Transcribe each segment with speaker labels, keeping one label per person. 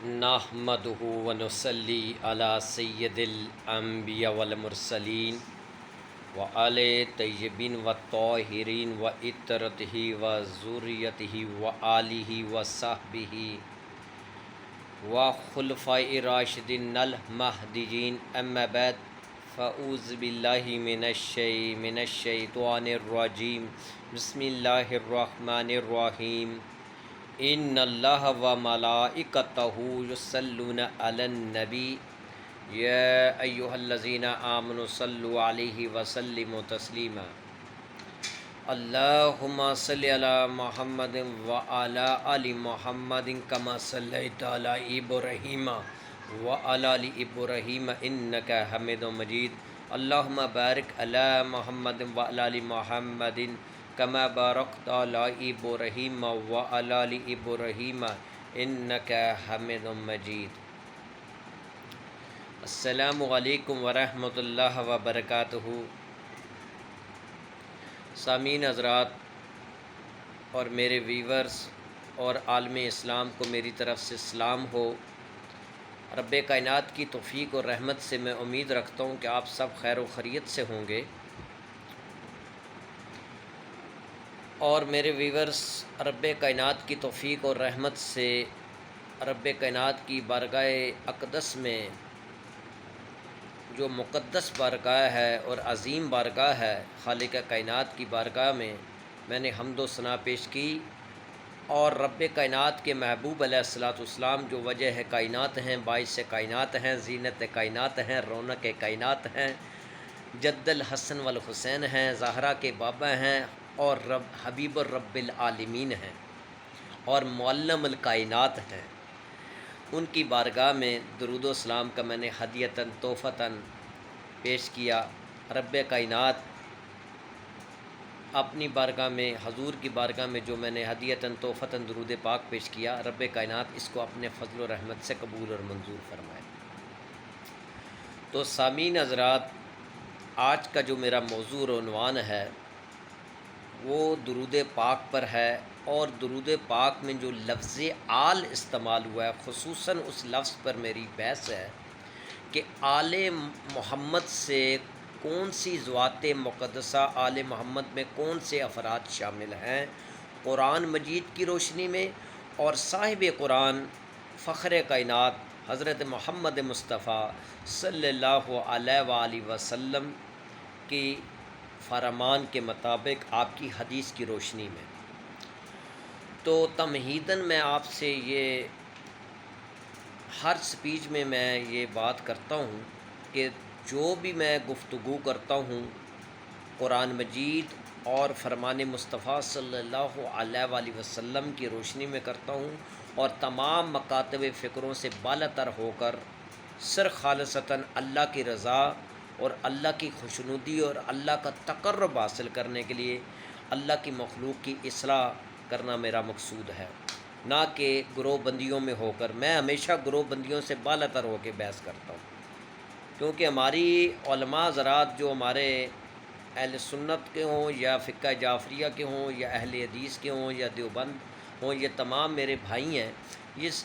Speaker 1: نحمدہ ونصلی علی سید الانبیاء والمرسلین وآل طیبین والطاہرین وعطرتہ وذریتہ وآلہ وصحبہ وخلفائہ راشدین المہدیین اما بعد فاعوذ باللہ من الشیطان الرجیم بسم اللہ الرحمن الرحیم ان اللہ و ملائکتہ یصلون علی النبی یا ایہا الذین آمنوا صلوا علیہ وسلموا تسلیما اللہم صلی علی محمد وعلی آل محمد کما صلیت علی ابراہیم وعلی آل ابراہیم انک حمید مجید اللہم بارک علی محمد وعلی آل محمد کما بارکت علی ابراہیم وعلی آل ابراہیم انک حمید مجید۔ السلام علیکم ورحمۃ اللہ وبرکاتہ۔ سامعین حضرات اور میرے ویورز اور عالم اسلام کو میری طرف سے سلام ہو۔ رب کائنات کی توفیق اور رحمت سے میں امید رکھتا ہوں کہ آپ سب خیر و خیریت سے ہوں گے، اور میرے ویورز رب کائنات کی توفیق اور رحمت سے رب کائنات کی بارگاہ اقدس میں، جو مقدس بارگاہ ہے اور عظیم بارگاہ ہے، خالق کائنات کی بارگاہ میں نے حمد و ثنا پیش کی، اور رب کائنات کے محبوب علیہ الصلاۃ والسلام جو وجہ کائنات ہیں، باعث کائنات ہیں، زینت کائنات ہیں، رونق کائنات ہیں، جد الحسن والحسین ہیں، زہرا کے بابا ہیں، اور حبیب الرب العالمین ہیں، اور معلم الکائنات ہیں، ان کی بارگاہ میں درود و سلام کا میں نے ہدیتاً تحفتاً پیش کیا۔ رب کائنات اپنی بارگاہ میں، حضور کی بارگاہ میں جو میں نے ہدیتاً تحفتاً درود پاک پیش کیا، رب کائنات اس کو اپنے فضل و رحمت سے قبول اور منظور فرمائے۔ تو سامعین حضرات، آج کا جو میرا موضوع اور عنوان ہے وہ درود پاک پر ہے، اور درود پاک میں جو لفظ آل استعمال ہوا ہے، خصوصاً اس لفظ پر میری بحث ہے کہ آل محمد سے کون سی ذوات مقدسہ، آل محمد میں کون سے افراد شامل ہیں قرآن مجید کی روشنی میں، اور صاحب قرآن فخر کائنات حضرت محمد مصطفیٰ صلی اللہ علیہ وآلہ وسلم کی فرمان کے مطابق آپ کی حدیث کی روشنی میں۔ تو تمہیداً میں آپ سے یہ ہر سپیچ میں یہ بات کرتا ہوں کہ جو بھی میں گفتگو کرتا ہوں قرآن مجید اور فرمان مصطفیٰ صلی اللہ علیہ وآلہ وسلم کی روشنی میں کرتا ہوں، اور تمام مکاتب فکروں سے بالا تر ہو کر صرف خالصتاً اللہ کی رضا اور اللہ کی خوشنودی اور اللہ کا تقرب حاصل کرنے کے لیے اللہ کی مخلوق کی اصلاح کرنا میرا مقصود ہے، نہ کہ گروہ بندیوں میں ہو کر۔ میں ہمیشہ گروہ بندیوں سے بالا تر ہو کے بحث کرتا ہوں، کیونکہ ہماری علماء حضرات جو ہمارے اہل سنت کے ہوں یا فقہ جعفریہ کے ہوں یا اہل حدیث کے ہوں یا دیوبند ہوں، یہ تمام میرے بھائی ہیں،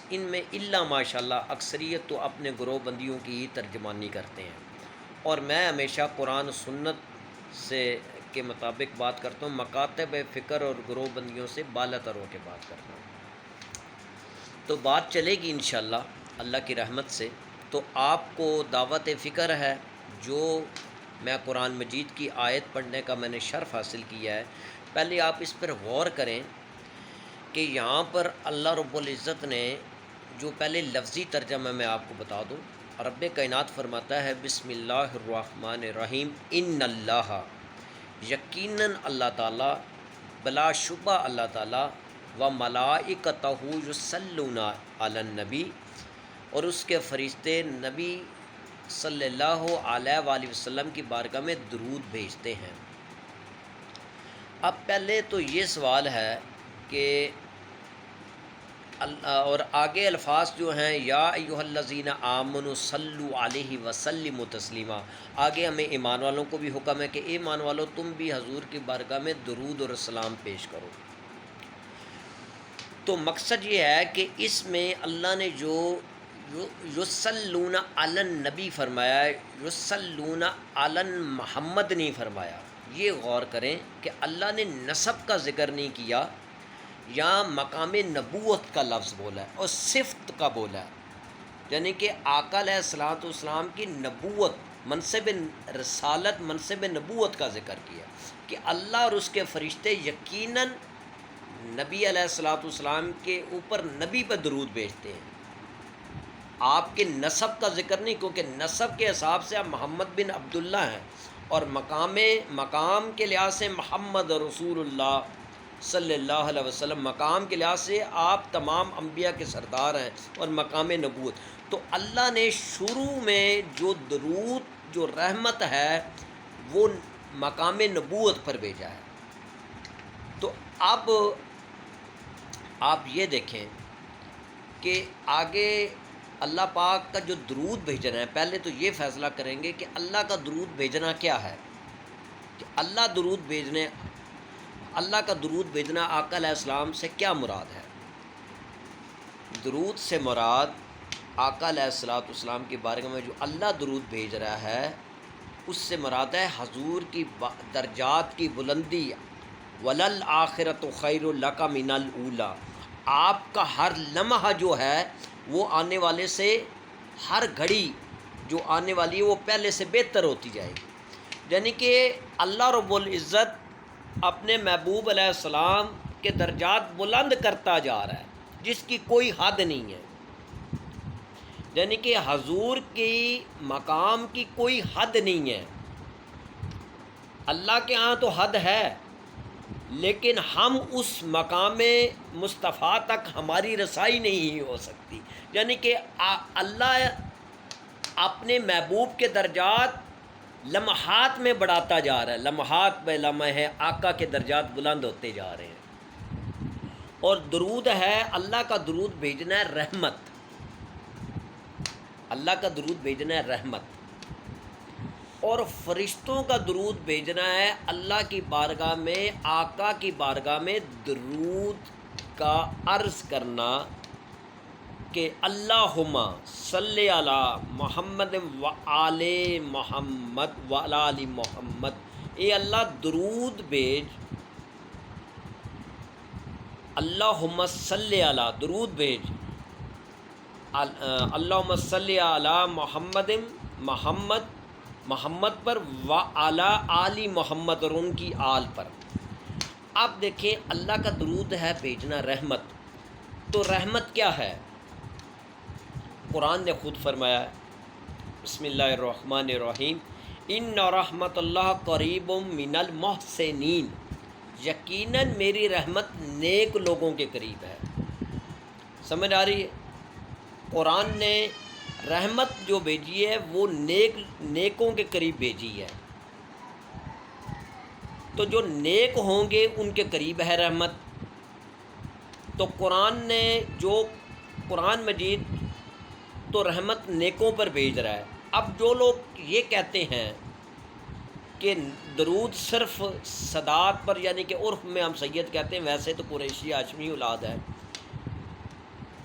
Speaker 1: ان میں الا ماشاءاللہ اکثریت تو اپنے گروہ بندیوں کی ہی ترجمانی کرتے ہیں، اور میں ہمیشہ قرآن و سنت سے کے مطابق بات کرتا ہوں، مکاتب فکر اور گروہ بندیوں سے بالا تر ہو کے بات کرتا ہوں۔ تو بات چلے گی انشاءاللہ اللہ کی رحمت سے۔ تو آپ کو دعوت فکر ہے، جو میں قرآن مجید کی آیت پڑھنے کا میں نے شرف حاصل کیا ہے، پہلے آپ اس پر غور کریں کہ یہاں پر اللہ رب العزت نے جو پہلے لفظی ترجمہ میں آپ کو بتا دوں، رب کائنات فرماتا ہے بسم اللہ الرحمن الرحیم، ان اللہ، یقیناً اللہ تعالیٰ، بلا شبہ اللہ تعالیٰ، و ملائکتہ یصلون علی النبی، اور اس کے فرشتے نبی صلی اللہ علیہ وآلہ وسلم کی بارگاہ میں درود بھیجتے ہیں۔ اب پہلے تو یہ سوال ہے کہ اور آگے الفاظ جو ہیں یا ایھا الذین آمنوا صلوا علیہ وسلموا تسلیما، آگے ہمیں ایمان والوں کو بھی حکم ہے کہ ایمان والوں تم بھی حضور کی بارگاہ میں درود اور سلام پیش کرو۔ تو مقصد یہ ہے کہ اس میں اللہ نے جو یصلون علی النبی فرمایا ہے، یصلون علی محمد نہیں فرمایا. یہ غور کریں کہ اللہ نے نسب کا ذکر نہیں کیا، یا مقام نبوت کا لفظ بولا ہے اور صفت کا بولا ہے، یعنی کہ آقا علیہ الصلوۃ والسلام کی نبوت، منصب رسالت، منصب نبوت کا ذکر کیا کہ اللہ اور اس کے فرشتے یقیناً نبی علیہ الصلوۃ والسلام کے اوپر نبی پر درود بھیجتے ہیں. آپ کے نسب کا ذکر نہیں، کیونکہ نسب کے حساب سے آپ محمد بن عبداللہ ہیں، اور مقام کے لحاظ سے محمد رسول اللہ صلی اللہ علیہ وسلم، مقام کے لحاظ سے آپ تمام انبیاء کے سردار ہیں اور مقام نبوت. تو اللہ نے شروع میں جو درود، جو رحمت ہے، وہ مقام نبوت پر بھیجا ہے. تو اب آپ یہ دیکھیں کہ آگے اللہ پاک کا جو درود بھیجنا ہے، پہلے تو یہ فیصلہ کریں گے کہ اللہ کا درود بھیجنا کیا ہے، کہ اللہ کا درود بھیجنا آقا علیہ السلام سے کیا مراد ہے. درود سے مراد آقا علیہ الصلوۃ والسلام کی بارگاہ میں جو اللہ درود بھیج رہا ہے، اس سے مراد ہے حضور کی درجات کی بلندی. وَلَلْآخِرَةُ خَيْرٌ لَكَ مِنَ الْأُولَىٰ. آپ کا ہر لمحہ جو ہے وہ آنے والے سے، ہر گھڑی جو آنے والی ہے وہ پہلے سے بہتر ہوتی جائے گی. یعنی کہ اللہ رب العزت اپنے محبوب علیہ السلام کے درجات بلند کرتا جا رہا ہے، جس کی کوئی حد نہیں ہے. یعنی کہ حضور کی مقام کی کوئی حد نہیں ہے. اللہ کے ہاں تو حد ہے، لیکن ہم اس مقام مصطفیٰ تک ہماری رسائی نہیں ہو سکتی. یعنی کہ اللہ اپنے محبوب کے درجات لمحات میں بڑھاتا جا رہا ہے، لمحات بے لمحے آقا کے درجات بلند ہوتے جا رہے ہیں. اور درود ہے، اللہ کا درود بھیجنا ہے رحمت. اللہ کا درود بھیجنا ہے رحمت، اور فرشتوں کا درود بھیجنا ہے اللہ کی بارگاہ میں، آقا کی بارگاہ میں درود کا عرض کرنا کہ اللہم صلی علی محمد و آل محمد و آل محمد. اے اللہ درود بھیج، اللہم صلی علی، درود بھیج، اللہم صلی علی محمد پر، و علی آل محمد، اور ان کی آل پر. اب دیکھیں اللہ کا درود ہے بھیجنا رحمت. تو رحمت کیا ہے؟ قرآن نے خود فرمایا ہے، بسم اللہ الرحمن الرحیم، ان رحمت اللہ قریب من المحسنین. یقیناً میری رحمت نیک لوگوں کے قریب ہے. سمجھ آ رہی ہے؟ قرآن نے رحمت جو بھیجی ہے وہ نیکوں کے قریب بھیجی ہے. تو جو نیک ہوں گے ان کے قریب ہے رحمت. تو قرآن مجید تو رحمت نیکوں پر بھیج رہا ہے. اب جو لوگ یہ کہتے ہیں کہ درود صرف صدات پر، یعنی کہ عرف میں ہم سید کہتے ہیں، ویسے تو قریشی ہاشمی اولاد ہے.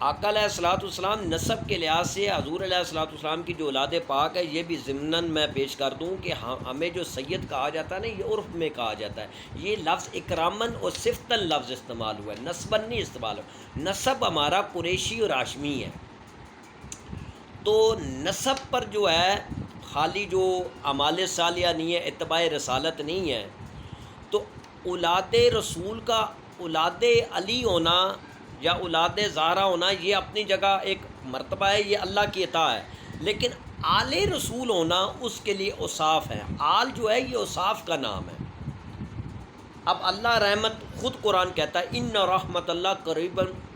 Speaker 1: آقا علیہ الصلوۃ والسلام نسب کے لحاظ سے حضور علیہ الصلوۃ والسلام کی جو اولاد پاک ہے، یہ بھی ضمناً میں پیش کر دوں کہ ہمیں جو سید کہا جاتا ہے نا، یہ عرف میں کہا جاتا ہے. یہ لفظ اکراماً اور صفتاً لفظ استعمال ہوا ہے، نسباً نہیں استعمال ہوا. نسب ہمارا قریشی اور ہاشمی ہے. تو نسب پر جو ہے خالی جو اعمال صالحہ نہیں ہے، اتباع رسالت نہیں ہے. تو اولاد رسول کا اولاد علی ہونا یا اولاد زہرا ہونا، یہ اپنی جگہ ایک مرتبہ ہے، یہ اللہ کی عطا ہے. لیکن آل رسول ہونا اس کے لیے اوصاف ہے. آل جو ہے یہ اوصاف کا نام ہے. اب اللہ رحمت خود قرآن کہتا ہے، ان رحمت اللہ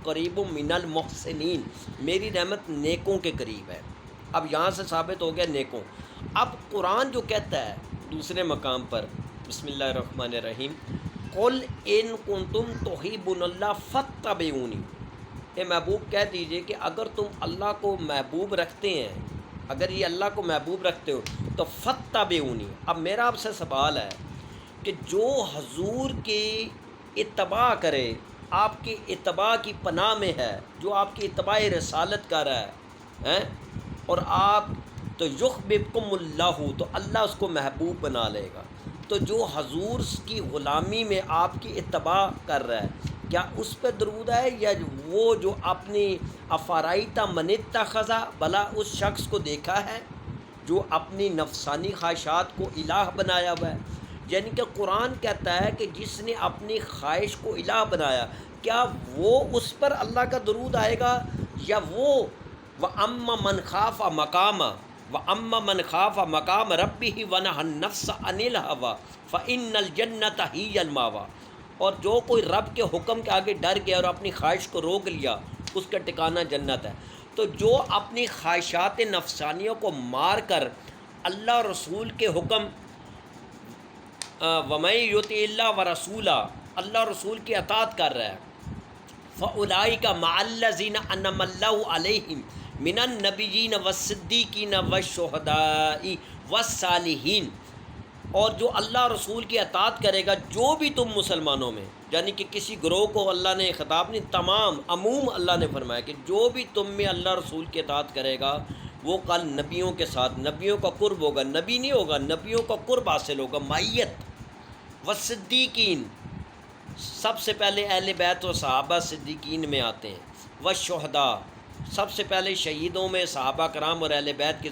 Speaker 1: قریب من المحسنین، میری رحمت نیکوں کے قریب ہے. اب یہاں سے ثابت ہو گیا نیکوں. اب قرآن جو کہتا ہے دوسرے مقام پر، بسم اللہ الرحمن الرحیم، قل ان کنتم تحبون اللہ فاتبعونی. اے محبوب کہہ دیجئے کہ اگر تم اللہ کو محبوب رکھتے ہیں، اگر یہ اللہ کو محبوب رکھتے ہو تو فاتبعونی. اب میرا آپ سے سوال ہے کہ جو حضور کی اتباع کرے، آپ کی اتباع کی پناہ میں ہے، جو آپ کی اتباع رسالت کر رہا ہے اور آپ تو یحببکم اللہ، تو اللہ اس کو محبوب بنا لے گا۔ تو جو حضور کی غلامی میں آپ کی اتباع کر رہا ہے، کیا اس پہ درود ہے، یا وہ جو اپنی افارائیتا من اتخذ، بھلا اس شخص کو دیکھا ہے جو اپنی نفسانی خواہشات کو الہ بنایا ہوا ہے؟ یعنی کہ قرآن کہتا ہے کہ جس نے اپنی خواہش کو الہ بنایا، کیا وہ اس پر اللہ کا درود آئے گا، یا وہ وَأَمَّا مَنْ خَافَ مَقَامَ وَأَمَّا مَنْ خَافَ مَقَامَ رَبِّهِ وَنَهَى النَّفْسَ عَنِ الْهَوَىٰ فَإِنَّ الْجَنَّةَ هِيَ الْمَأْوَىٰ، اور جو کوئی رب کے حکم کے آگے ڈر گیا اور اپنی خواہش کو روک لیا، اس کا ٹھکانہ جنت ہے۔ تو جو اپنی خواہشات نفسانیوں کو مار کر اللہ رسول کے حکم وَمَن يُطِعِ اللَّهَ وَرَسُولَهُ، اللہ رسول کی اطاعت کر رہا ہے، فَأُولَٰئِکَ مَعَ الَّذِينَ أَنْعَمَ اللَّهُ عَلَيْهِم مِّنَ النَّبِيِّينَ وَالصِّدِّيقِينَ وَالشُّهَدَاءِ وَالصَّالِحِينَ، اور جو اللہ رسول کی اطاعت کرے گا، جو بھی تم مسلمانوں میں، یعنی کہ کسی گروہ کو اللہ نے خطاب نہیں، تمام عموم اللہ نے فرمایا کہ جو بھی تم میں اللہ رسول کی اطاعت کرے گا، وہ کل نبیوں کے ساتھ، نبیوں کا قرب ہوگا، نبی نہیں ہوگا، نبیوں کا قرب حاصل ہوگا، مائیت، والصدیقین، سب سے پہلے اہل بیت و صحابہ صدیقین میں آتے ہیں، والشہداء، سب سے پہلے شہیدوں میں صحابہ کرام اور اہل بیت کے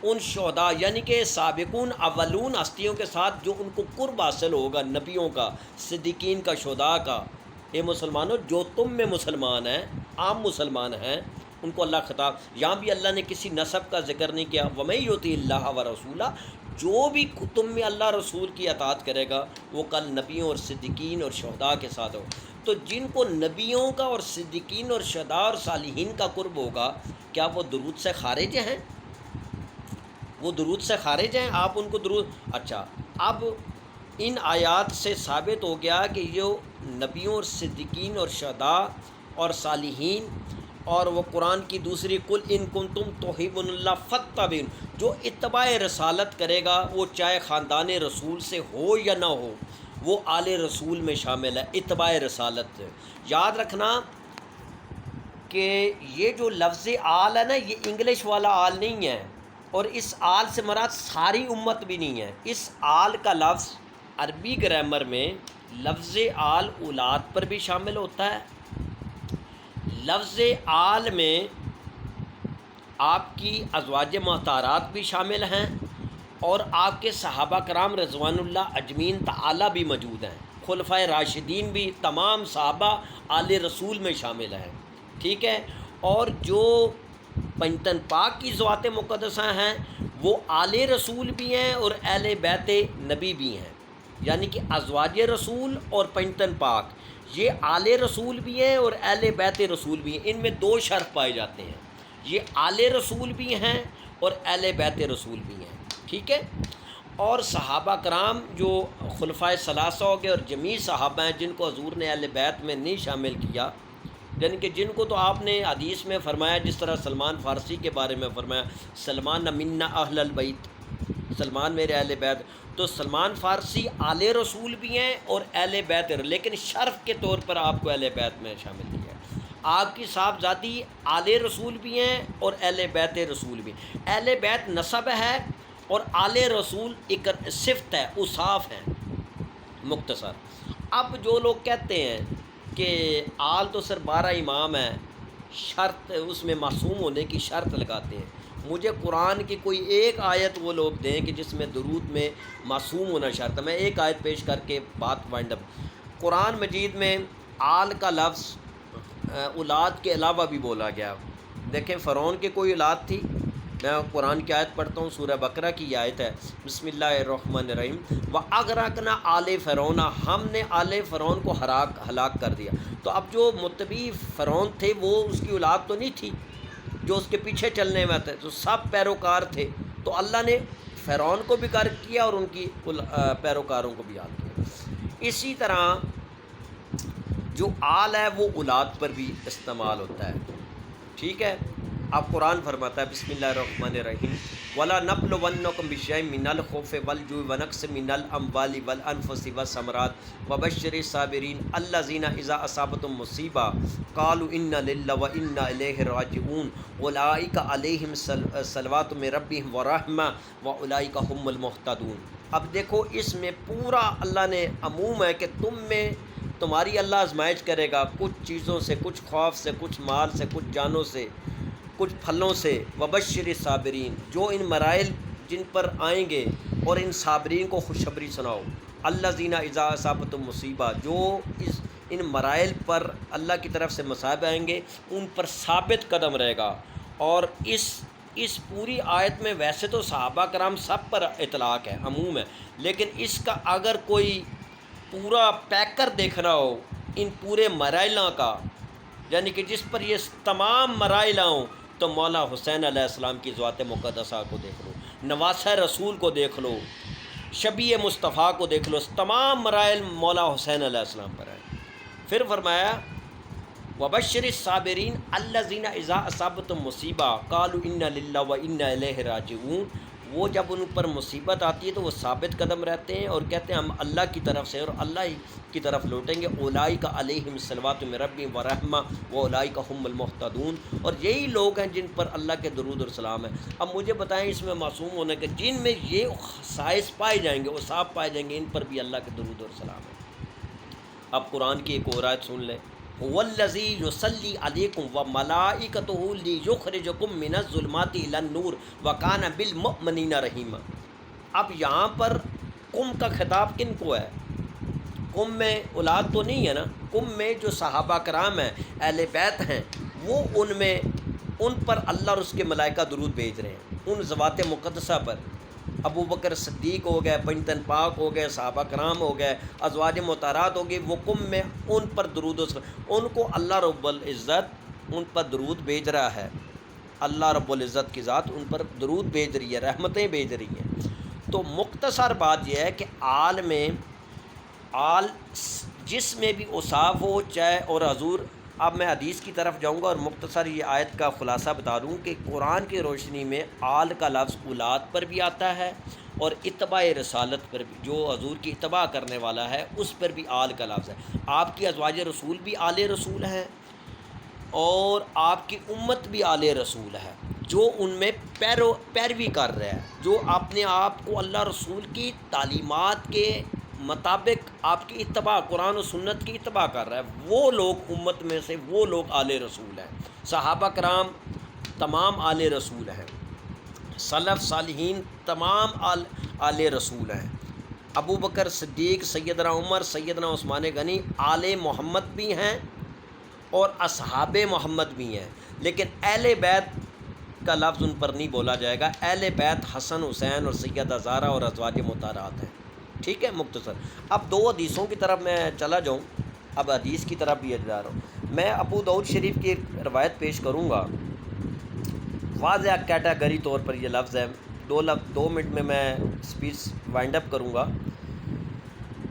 Speaker 1: ان شہداء، یعنی کہ سابقون اولون ہستیوں کے ساتھ جو ان کو قرب حاصل ہوگا، نبیوں کا، صدیقین کا، شہداء کا۔ اے مسلمانوں، جو تم میں مسلمان ہیں، عام مسلمان ہیں، ان کو اللہ خطاب، یہاں بھی اللہ نے کسی نسب کا ذکر نہیں کیا، وَمَن یُطِعِ اللَّهَ وَرَسُولَهُ، جو بھی تم میں اللہ رسول کی اطاعت کرے گا، وہ کل نبیوں اور صدیقین اور شہداء کے ساتھ ہو۔ تو جن کو نبیوں کا اور صدیقین اور شہداء اور صالحین کا قرب ہوگا، کیا وہ درود سے خارج ہیں؟ وہ درود سے خارج ہیں؟ آپ ان کو درود، اچھا، اب ان آیات سے ثابت ہو گیا کہ یہ نبیوں اور صدیقین اور شہداء اور صالحین، اور وہ قرآن کی دوسری قل ان کنتم تحبون اللہ فاتبعونی، جو اتباع رسالت کرے گا، وہ چاہے خاندان رسول سے ہو یا نہ ہو، وہ آل رسول میں شامل ہے، اتباع رسالت۔ یاد رکھنا کہ یہ جو لفظ آل ہے نا، یہ انگلش والا آل نہیں ہے، اور اس آل سے مراد ساری امت بھی نہیں ہے۔ اس آل کا لفظ عربی گرامر میں لفظ آل اولاد پر بھی شامل ہوتا ہے، لفظ آل میں آپ کی ازواج مطہرات بھی شامل ہیں، اور آپ کے صحابہ کرام رضوان اللہ اجمعین تعالی بھی موجود ہیں، خلفائے راشدین بھی، تمام صحابہ آل رسول میں شامل ہیں، ٹھیک ہے۔ اور جو پنجتن پاک کی ذوات مقدسہ ہیں، وہ آل رسول بھی ہیں اور اہل بیت نبی بھی ہیں، یعنی کہ ازواج رسول اور پنجتن پاک، یہ آل رسول بھی ہیں اور اہل بیت رسول بھی ہیں۔ ان میں دو شرف پائے جاتے ہیں، یہ آل رسول بھی ہیں اور اہل بیت رسول بھی ہیں، ٹھیک ہے۔ اور صحابہ کرام جو خلفائے ثلاثہ ہو گئے اور جمیع صحابہ ہیں جن کو حضور نے اہل بیت میں نہیں شامل کیا، یعنی کہ جن کو تو آپ نے حدیث میں فرمایا، جس طرح سلمان فارسی کے بارے میں فرمایا، سلمان منا اہل البیت، سلمان میرے اہل بیت، تو سلمان فارسی آل رسول بھی ہیں اور اہل بیت، لیکن شرف کے طور پر آپ کو اہل بیت میں شامل کیا ہے۔ آپ کی صاحبزادی آل رسول بھی ہیں اور اہل بیت رسول بھی۔ اہل بیت نسب ہے اور آل رسول ایک صفت ہے، اوصاف ہیں، مختصر۔ اب جو لوگ کہتے ہیں کہ آل تو صرف 12 امام ہیں، شرط اس میں معصوم ہونے کی شرط لگاتے ہیں، مجھے قرآن کی کوئی ایک آیت وہ لوگ دیں کہ جس میں درود میں معصوم ہونا شرط ہے۔ میں ایک آیت پیش کر کے بات وائنڈ اپ۔ قرآن مجید میں آل کا لفظ اولاد کے علاوہ بھی بولا گیا۔ دیکھیں، فرعون کی کوئی اولاد تھی؟ میں قرآن کی آیت پڑھتا ہوں، سورہ بقرہ کی آیت ہے، بسم اللہ الرحمن الرحیم، وَأَغْرَقْنَا آلَ فِرْعَوْنَ، ہم نے آل فرعون کو ہلاک کر دیا۔ تو اب جو متبی فرعون تھے، وہ اس کی اولاد تو نہیں تھی جو اس کے پیچھے چلنے میں تھے، تو سب پیروکار تھے، تو اللہ نے فرعون کو بھی غرق کیا اور ان کی پیروکاروں کو بھی ہلاک کیا۔ اسی طرح جو آل ہے وہ اولاد پر بھی استعمال ہوتا ہے، ٹھیک ہے۔ اب قرآن فرماتا ہے، بسم اللہ الرحمن الرحیم، ولا نبلونکم بشیء من الخوف والجوع ونقص من الاموال والانفس والثمرات وبشر الصابرین الذین اذا اصابتهم مصیبہ قالوا انا للہ وانا الیہ راجعون اولئک علیہم صلوات من ربہم ورحمہ واولئک هم المہتدون۔ اب دیکھو اس میں پورا اللہ نے عموم ہے کہ تم میں تمہاری اللہ آزمائش کرے گا کچھ چیزوں سے، کچھ خوف سے، کچھ مال سے، کچھ جانوں سے، کچھ پھلوں سے۔ وبشر صابرین، جو ان مرائل جن پر آئیں گے اور ان صابرین کو خوشخبری سناؤ۔ الذین اذا اصابتهم مصیبہ، جو ان مرائل پر اللہ کی طرف سے مصائب آئیں گے ان پر ثابت قدم رہے گا۔ اور اس پوری آیت میں ویسے تو صحابہ کرام سب پر اطلاق ہے، عموم ہے، لیکن اس کا اگر کوئی پورا پیکر دیکھنا ہو ان پورے مرائلوں کا، یعنی کہ جس پر یہ تمام مرائل ہوں، تو مولا حسین علیہ السلام کی ذوات مقدسہ کو دیکھ لو، نواسہ رسول کو دیکھ لو، شبیہ مصطفیٰ کو دیکھ لو، تمام مرائل مولا حسین علیہ السلام پر ہیں۔ پھر فرمایا وبشر الصابرین الذین اذا اصابتهم مصیبہ قالوا انا للہ وانا الیہ راجعون، وہ جب ان پر مصیبت آتی ہے تو وہ ثابت قدم رہتے ہیں اور کہتے ہیں ہم اللہ کی طرف سے اور اللہ ہی کی طرف لوٹیں گے۔ اولئک علیہم صلوات من ربہم ورحمہ واولئک هم المہتدون، اور یہی لوگ ہیں جن پر اللہ کے درود اور سلام ہے۔ اب مجھے بتائیں اس میں معصوم ہونے کے جن میں یہ خصائص پائے جائیں گے، اوصاف پائے جائیں گے، ان پر بھی اللہ کے درود اور سلام ہے۔ اب قرآن کی ایک اور آیت سن لیں، هو الذی یصلی علیکم وملائکتہ لیخرجکم من الظلمات الی النور وکان بالمؤمنین رحیما۔ اب یہاں پر کم کا خطاب کن کو ہے؟ کم میں اولاد تو نہیں ہے نا، کم میں جو صحابہ کرام ہیں، اہل بیت ہیں، وہ ان پر اللہ اور اس کے ملائکہ درود بھیج رہے ہیں، ان ذوات مقدسہ پر۔ ابو بکر صدیق ہو گئے، پنجتن پاک ہو گئے، صحابہ کرام ہو گئے، ازواج مطہرات ہو گئی، وہ کم میں ان پر درود و سلام، ان کو اللہ رب العزت ان پر درود بھیج رہا ہے۔ اللہ رب العزت کی ذات ان پر درود بھیج رہی ہے، رحمتیں بھیج رہی ہیں۔ تو مختصر بات یہ ہے کہ آل جس میں بھی اوصاف ہو چاہے، اور حضور اب میں حدیث کی طرف جاؤں گا اور مختصر یہ آیت کا خلاصہ بتا دوں کہ قرآن کی روشنی میں آل کا لفظ اولاد پر بھی آتا ہے اور اتباع رسالت پر بھی، جو حضور کی اتباع کرنے والا ہے اس پر بھی آل کا لفظ ہے۔ آپ کی ازواج رسول بھی آل رسول ہیں اور آپ کی امت بھی آل رسول ہے، جو ان میں پیروی کر رہا ہے، جو اپنے آپ کو اللہ رسول کی تعلیمات کے مطابق آپ کی اتباع، قرآن و سنت کی اتباع کر رہا ہے، وہ لوگ امت میں سے وہ لوگ آل رسول ہیں۔ صحابہ کرام تمام آل رسول ہیں، سلف صالحین تمام آل رسول ہیں، ابو بکر صدیق، سیدنا عمر، سیدنا عثمان غنی آل محمد بھی ہیں اور اصحاب محمد بھی ہیں، لیکن اہل بیت کا لفظ ان پر نہیں بولا جائے گا۔ اہل بیت حسن حسین اور سیدہ زہرا اور ازواج مطہرات ہیں۔ ٹھیک ہے، مختصر۔ اب دو حدیثوں کی طرف میں چلا جاؤں، اب حدیث کی طرف بھی جا رہا ہوں میں۔ ابو داؤد شریف کی ایک روایت پیش کروں گا، واضح کیٹاگری طور پر یہ لفظ ہے، 2 منٹ میں اسپیچ وائنڈ اپ کروں گا۔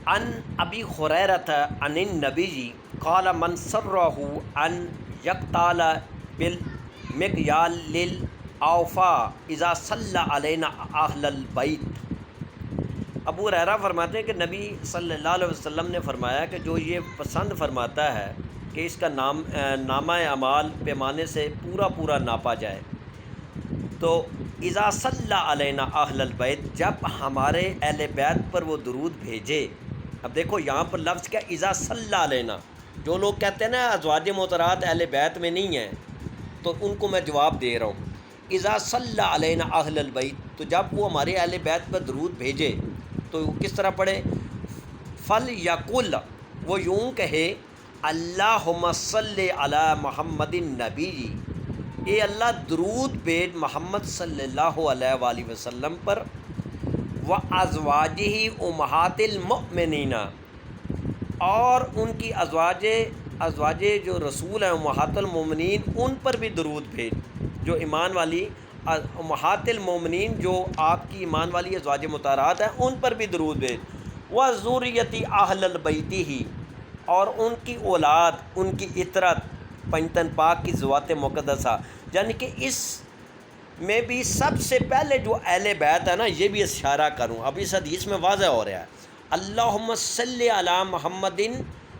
Speaker 1: ان ابی ہریرہ عن النبی قال من سرہ ان یقتال بالمکیال للاوفا اذا صلی علینا اہل البیت۔ ابو ہریرہ فرماتے ہیں کہ نبی صلی اللہ علیہ وسلم نے فرمایا کہ جو یہ پسند فرماتا ہے کہ اس کا نامہ اعمال پیمانے سے پورا ناپا جائے، تو اذا صلی علینا اہل البیت، جب ہمارے اہل بیت پر وہ درود بھیجے۔ اب دیکھو یہاں پر لفظ کیا، اذا صلی علینا۔ جو لوگ کہتے ہیں نا ازواج مطہرات اہل بیت میں نہیں ہیں، تو ان کو میں جواب دے رہا ہوں، اذا صلی علینا اہل البیت، تو جب وہ ہمارے اہل بیت پر درود بھیجے تو کس طرح پڑھے؟ فَلْيَقُلْ، وہ یوں کہے، اللہم صلی علی محمد النبی، اے اللہ درود بھیج محمد صلی اللہ علیہ وآلہ وسلم پر، وَأَزْوَاجِهِ أُمَّهَاتِ الْمُؤْمِنِينَ، اور ان کی ازواج جو رسول ہیں امہات المومنین، ان پر بھی درود بھیج، جو ایمان والی امہات المومنین، جو آپ کی ایمان والی ازواج مطہرات ہیں، ان پر بھی درود بھیج، وَذُرِّيَّةِ أَهْلِ الْبَيْتِهِ، اور ان کی اولاد، ان کی اطرت، پنجتن پاک کی ذوات مقدسہ۔ یعنی کہ اس میں بھی سب سے پہلے جو اہل بیت ہے نا، یہ بھی اشارہ کروں. اب اس حدیث میں واضح ہو رہا ہے، اللہم صلی علی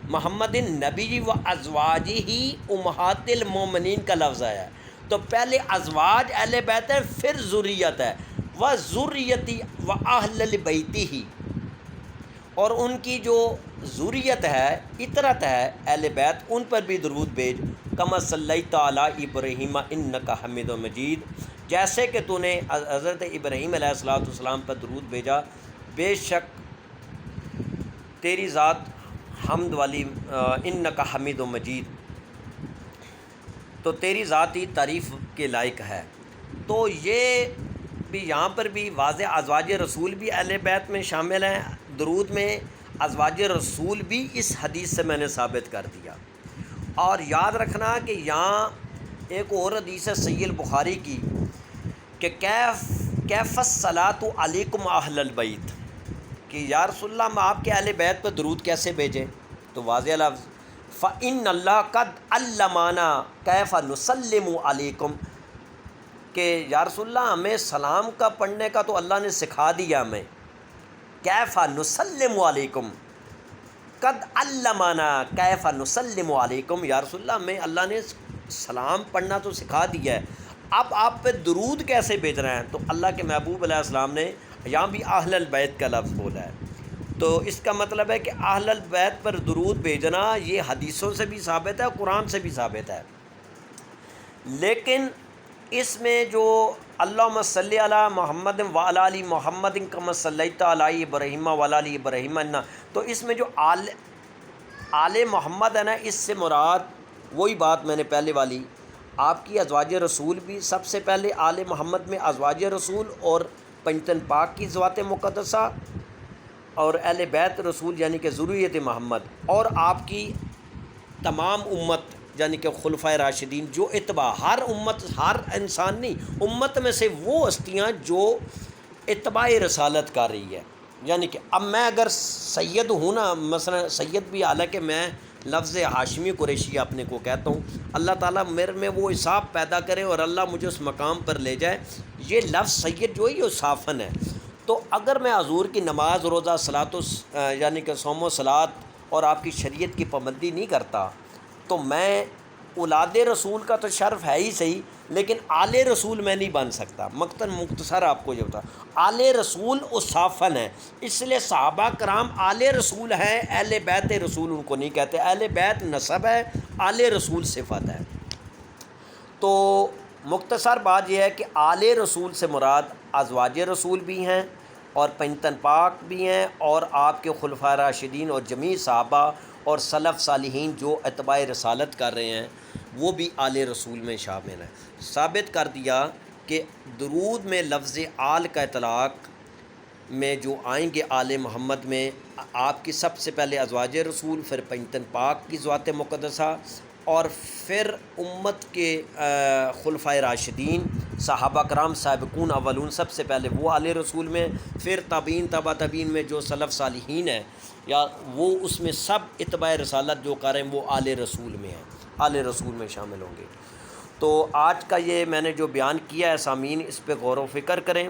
Speaker 1: محمد نبی و ازواجہ امہات المومنین کا لفظ آیا ہے. تو پہلے ازواج اہل بیت ہے، پھر ذریت ہے، و ذریتی و اہل بیتہ، اور ان کی جو ذریت ہے، اطرت ہے اہل بیت، ان پر بھی درود بھیج. کما صلیت علی ابراہیم انک حمید مجید، جیسے کہ تو نے حضرت ابراہیم علیہ السلام پر درود بھیجا، بے شک تیری ذات حمد والی، انک حمید مجید، تو تیری ذات ہی تعریف کے لائق ہے. تو یہ بھی یہاں پر بھی واضح، ازواج رسول بھی اہل بیت میں شامل ہیں. درود میں ازواج رسول بھی اس حدیث سے میں نے ثابت کر دیا. اور یاد رکھنا کہ یہاں ایک اور حدیث ہے صحیح البخاری کی، کہ کیف الصلاۃ علیکم اہل البیت، کہ یا رسول اللہ ہم آپ کے اہل بیت پر درود کیسے بھیجیں؟ تو واضح لفظ فَإِنَّ اللَّهَ قَدْ عَلَّمَانَا كَيْفَ نُسَلِّمُ عَلَيْكُمْ، کہ یا رسول اللہ ہمیں سلام کا پڑھنے کا تو اللہ نے سکھا دیا ہمیں. کیف نسلم علیکم، قد علمانا کیف نسلم علیکم، یا رسول اللہ ہمیں اللہ نے سلام پڑھنا تو سکھا دیا ہے، اب آپ پہ درود کیسے بھیج رہے ہیں؟ تو اللہ کے محبوب علیہ السلام نے یہاں بھی اہل البیت کا لفظ بولا ہے. تو اس کا مطلب ہے کہ اہل البیت پر درود بھیجنا یہ حدیثوں سے بھی ثابت ہے، قرآن سے بھی ثابت ہے. لیکن اس میں جو اللہم صلی علی محمد وعلی آل محمد کما صلیت علی ابراہیم وعلی آل ابراہیم، تو اس میں جو آل محمد ہے نا، اس سے مراد وہی بات میں نے پہلے والی، آپ کی ازواج رسول بھی سب سے پہلے آل محمد میں ازواج رسول اور پنجتن پاک کی ذوات مقدسہ، اور اہل بیت رسول یعنی کہ ذریت محمد، اور آپ کی تمام امت یعنی کہ خلفائے راشدین، جو اتباع ہر امت، ہر انسان نہیں، امت میں سے وہ ہستیاں جو اتباع رسالت کر رہی ہے. یعنی کہ اب میں اگر سید ہوں نا، مثلا سید بھی، حالانکہ میں لفظ ہاشمی قریشی اپنے کو کہتا ہوں، اللہ تعالیٰ میرے میں وہ حساب پیدا کرے اور اللہ مجھے اس مقام پر لے جائے. یہ لفظ سید جو ہے یہ صافن ہے. تو اگر میں حضور کی نماز، روزہ، صلاۃ یعنی کہ صوم و صلات اور آپ کی شریعت کی پابندی نہیں کرتا، تو میں اولاد رسول کا تو شرف ہے ہی صحیح، لیکن آل رسول میں نہیں بن سکتا. مختصر آپ کو یہ بتا، آل رسول صافن ہے، اس لیے صحابہ کرام آل رسول ہیں، اہل بیت رسول ان کو نہیں کہتے. اہل بیت نسب ہے، آل رسول صفت ہے. تو مختصر بات یہ ہے کہ آل رسول سے مراد ازواج رسول بھی ہیں اور پنجتن پاک بھی ہیں، اور آپ کے خلفائے راشدین اور جمیع صحابہ اور سلف صالحین جو اتباع رسالت کر رہے ہیں وہ بھی آل رسول میں شامل ہیں. ثابت کر دیا کہ درود میں لفظ آل کا اطلاق میں جو آئیں گے آل محمد میں، آپ کی سب سے پہلے ازواج رسول، پھر پنجتن پاک کی ذوات مقدسہ، اور پھر امت کے خلفائے راشدین، صحابہ کرام سابقون اولون، سب سے پہلے وہ آل رسول میں، پھر تابعین، تبع تابعین میں جو سلف صالحین ہیں یا وہ اس میں سب اتباع رسالت جو کر رہے ہیں وہ آل رسول میں ہیں، آل رسول میں شامل ہوں گے. تو آج کا یہ میں نے جو بیان کیا ہے سامعین، اس پہ غور و فکر کریں،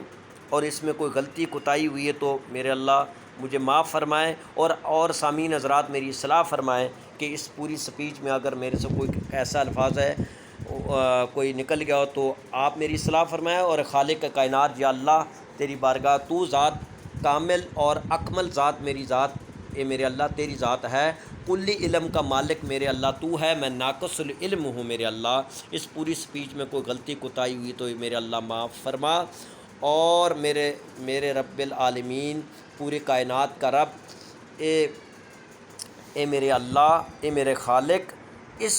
Speaker 1: اور اس میں کوئی غلطی کوتاہی ہوئی ہے تو میرے اللہ مجھے معاف فرمائے، اور سامعین حضرات میری اصلاح فرمائیں کہ اس پوری سپیچ میں اگر میرے سے کوئی ایسا الفاظ ہے کوئی نکل گیا ہو تو آپ میری اصلاح فرمائیں. اور خالق کائنات یا اللہ تیری بارگاہ، تو ذات کامل اور اکمل ذات، میری ذات، اے میرے اللہ تیری ذات ہے، کلی علم کا مالک میرے اللہ تو ہے، میں ناقص العلم ہوں میرے اللہ. اس پوری سپیچ میں کوئی غلطی کوتاہی ہوئی تو میرے اللہ معاف فرما. اور میرے رب العالمین، پوری کائنات کا رب، اے میرے اللہ، اے میرے خالق، اس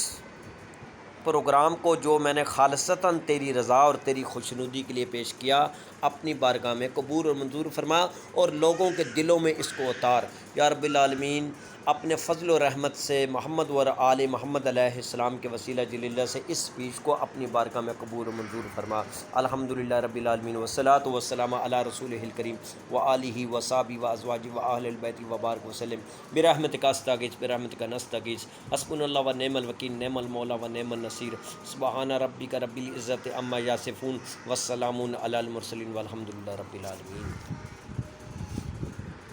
Speaker 1: پروگرام کو جو میں نے خالصتاً تیری رضا اور تیری خوشنودی کے لیے پیش کیا، اپنی بارگاہ میں قبول اور منظور فرما اور لوگوں کے دلوں میں اس کو اتار یا رب العالمین۔ اپنے فضل و رحمت سے محمد و آل محمد علیہ السلام کے وسیلہ جلیلہ سے اس اسپیچ کو اپنی بارگاہ میں قبول و منظور فرما۔ الحمدللہ رب العالمین والصلاۃ والسلام علی رسولہ الکریم وآلہ وصحبہ وازواجہ وآل البیت وبارک وسلم برحمتک استغیث برحمتک نستغیث حسبنا اللہ و نعم الوکیل نعم المولا و نعم النصیر سبحان ربک رب العزۃ عما یصفون والسلام علی المرسلین والحمدللہ رب العالمین۔